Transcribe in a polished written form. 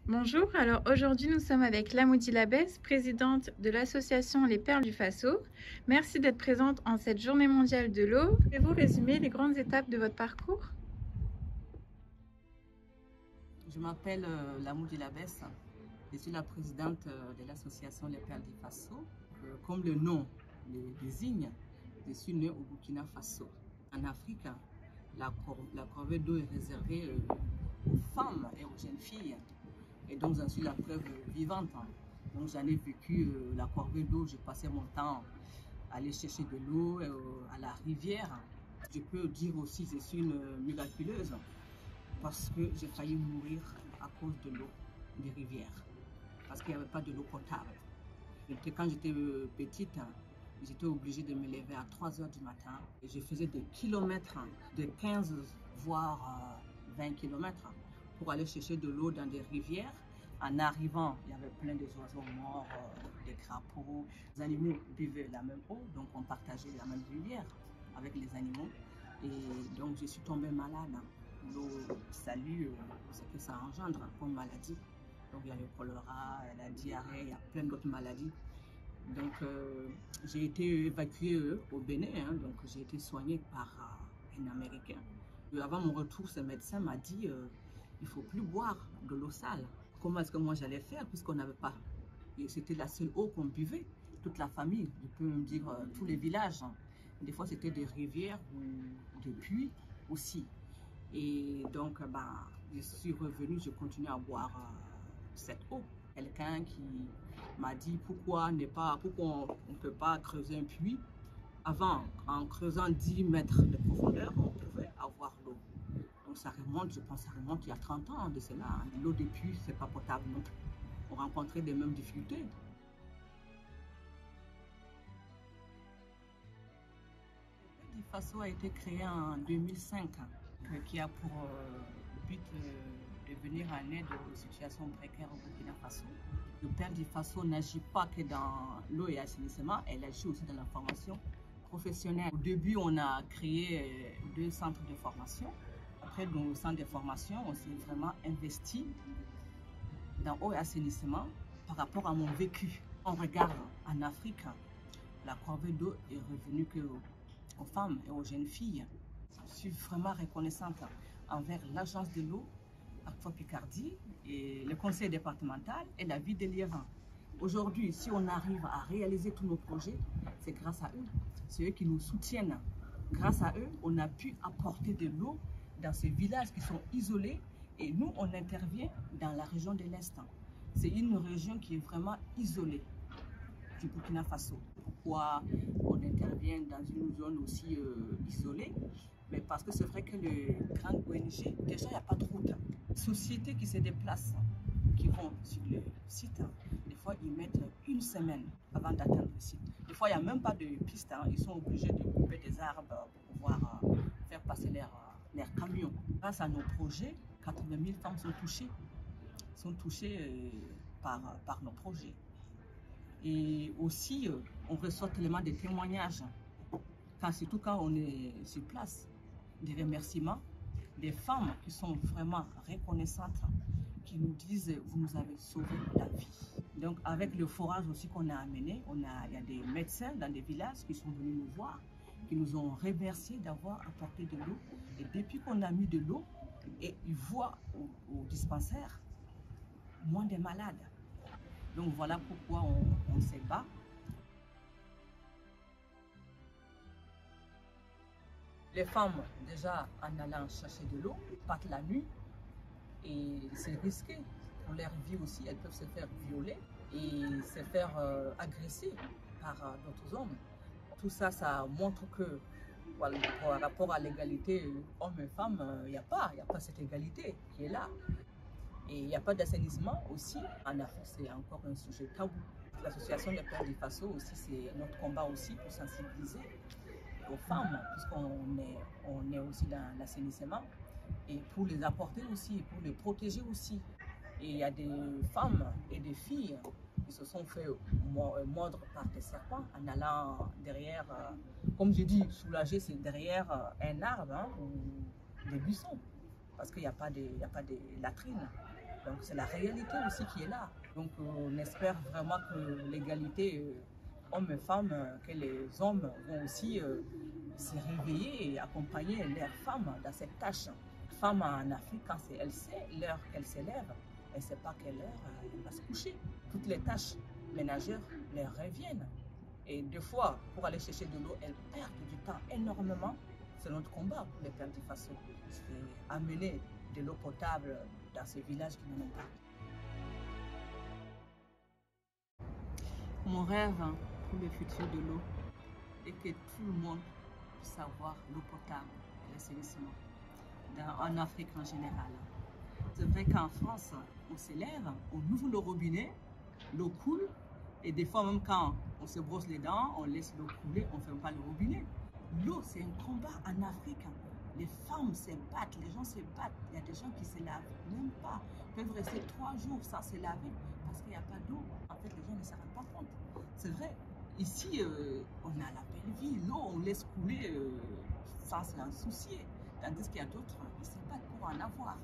Bonjour, alors aujourd'hui nous sommes avec Lamoudi Labès, présidente de l'association Les Perles du Faso. Merci d'être présente en cette journée mondiale de l'eau. Pouvez-vous résumer les grandes étapes de votre parcours? Je m'appelle Lamoudi Labès. Je suis la présidente de l'association Les Perles du Faso. Comme le nom le désigne, je suis née au Burkina Faso. En Afrique, la corvée d'eau est réservée aux femmes et aux jeunes filles. Et donc j'en suis la preuve vivante. Donc j'en ai vécu la corvée d'eau. J'ai passé mon temps à aller chercher de l'eau à la rivière. Je peux dire aussi que je suis une miraculeuse parce que j'ai failli mourir à cause de l'eau des rivières, parce qu'il n'y avait pas de l'eau potable. Et quand j'étais petite, j'étais obligée de me lever à 3 heures du matin et je faisais des kilomètres, de 15 voire 20 kilomètres pour aller chercher de l'eau dans des rivières. En arrivant, il y avait plein d'oiseaux morts, des crapauds. Les animaux buvaient la même eau, donc on partageait la même rivière avec les animaux. Et donc je suis tombée malade. L'eau salue, ce que ça engendre comme maladie. Donc il y a le choléra, la diarrhée, il y a plein d'autres maladies. Donc j'ai été évacuée au Bénin, donc j'ai été soignée par un Américain. Avant mon retour, ce médecin m'a dit il ne faut plus boire de l'eau sale. Comment est-ce que moi j'allais faire puisqu'on n'avait pas? Et c'était la seule eau qu'on buvait, toute la famille, je peux me dire tous les villages. Des fois c'était des rivières ou des puits aussi. Et donc, je suis revenue, je continue à boire cette eau. Quelqu'un qui m'a dit pourquoi on ne peut pas creuser un puits. Avant, en creusant 10 mètres de profondeur, on pouvait avoir l'eau. Donc ça remonte, je pense ça remonte il y a 30 ans de cela. L'eau des puits, c'est pas potable non plus. On rencontrait des mêmes difficultés. Le FASO a été créé en 2005, qui a pour but de venir en aide aux situations précaires au Burkina Faso. Le Perles du Faso n'agit pas que dans l'eau et l'assainissement, elle agit aussi dans la formation professionnelle. Au début, on a créé 2 centres de formation. Après, dans le centre de formation, on s'est vraiment investi dans l'eau et l'assainissement par rapport à mon vécu. On regarde en Afrique, la corvée d'eau est revenue aux femmes et aux jeunes filles. Je suis vraiment reconnaissante envers l'agence de l'eau, Aqua Picardie, et le conseil départemental et la ville de Liévin. Aujourd'hui, si on arrive à réaliser tous nos projets, c'est grâce à eux. C'est eux qui nous soutiennent. Grâce à eux, on a pu apporter de l'eau dans ces villages qui sont isolés et nous, on intervient dans la région de l'Est. C'est une région qui est vraiment isolée du Burkina Faso. Pourquoi on intervient dans une zone aussi isolée? Mais parce que c'est vrai que les grandes ONG, déjà il n'y a pas de route. Sociétés qui se déplacent, qui vont sur le site, des fois ils mettent une semaine avant d'atteindre le site. Des fois il n'y a même pas de piste, ils sont obligés de couper des arbres pour pouvoir faire passer leurs camions. Grâce à nos projets, 80 000 femmes sont touchées par nos projets. Et aussi, on reçoit tellement de témoignages, surtout quand on est sur place, des remerciements, des femmes qui sont vraiment reconnaissantes, qui nous disent « vous nous avez sauvé la vie ». Donc avec le forage aussi qu'on a amené, il y a des médecins dans des villages qui sont venus nous voir, qui nous ont remercié d'avoir apporté de l'eau. Et depuis qu'on a mis de l'eau, et ils voient au dispensaire moins de malades. Donc voilà pourquoi on se bat. Les femmes, déjà en allant chercher de l'eau, partent la nuit et c'est risqué pour leur vie aussi. Elles peuvent se faire violer et se faire agresser par d'autres hommes. Tout ça, ça montre que voilà, par rapport à l'égalité hommes et femmes, il n'y a pas cette égalité qui est là. Et il n'y a pas d'assainissement aussi. En Afrique, c'est encore un sujet tabou. L'association des Perles du Faso aussi, c'est notre combat aussi pour sensibiliser aux femmes, puisqu'on est aussi dans l'assainissement, et pour les apporter aussi, pour les protéger aussi. Et il y a des femmes et des filles qui se sont fait mordre par des serpents en allant derrière, comme je dis, soulager, c'est derrière un arbre ou des buissons, parce qu'il n'y a pas de latrines. Donc c'est la réalité aussi qui est là. Donc on espère vraiment que l'égalité hommes et femmes, que les hommes vont aussi se réveiller et accompagner leurs femmes dans cette tâche. Femme en Afrique, quand elle sait l'heure qu'elle s'élève, elle ne sait pas quelle heure elle va se coucher. Toutes les tâches ménagères leur reviennent. Et des fois, pour aller chercher de l'eau, elles perdent du temps énormément. C'est notre combat pour les Pères du Faso. C'est amener de l'eau potable dans ce village qui n'en ont pas. Mon rêve pour le futur de l'eau est que tout le monde puisse avoir l'eau potable et l'assainissement en Afrique en général. C'est vrai qu'en France, on s'élève, on ouvre le robinet, l'eau coule, et des fois même quand on se brosse les dents, on laisse l'eau couler, on ne ferme pas le robinet. L'eau, c'est un combat en Afrique. Les femmes se battent, les gens se battent. Il y a des gens qui se lavent même pas, peuvent rester 3 jours sans se laver parce qu'il n'y a pas d'eau. En fait, les gens ne se rendent pas compte. C'est vrai, ici, on a la belle vie, l'eau, on laisse couler sans s'en soucier. Tandis qu'il y a d'autres qui se battent pour en avoir.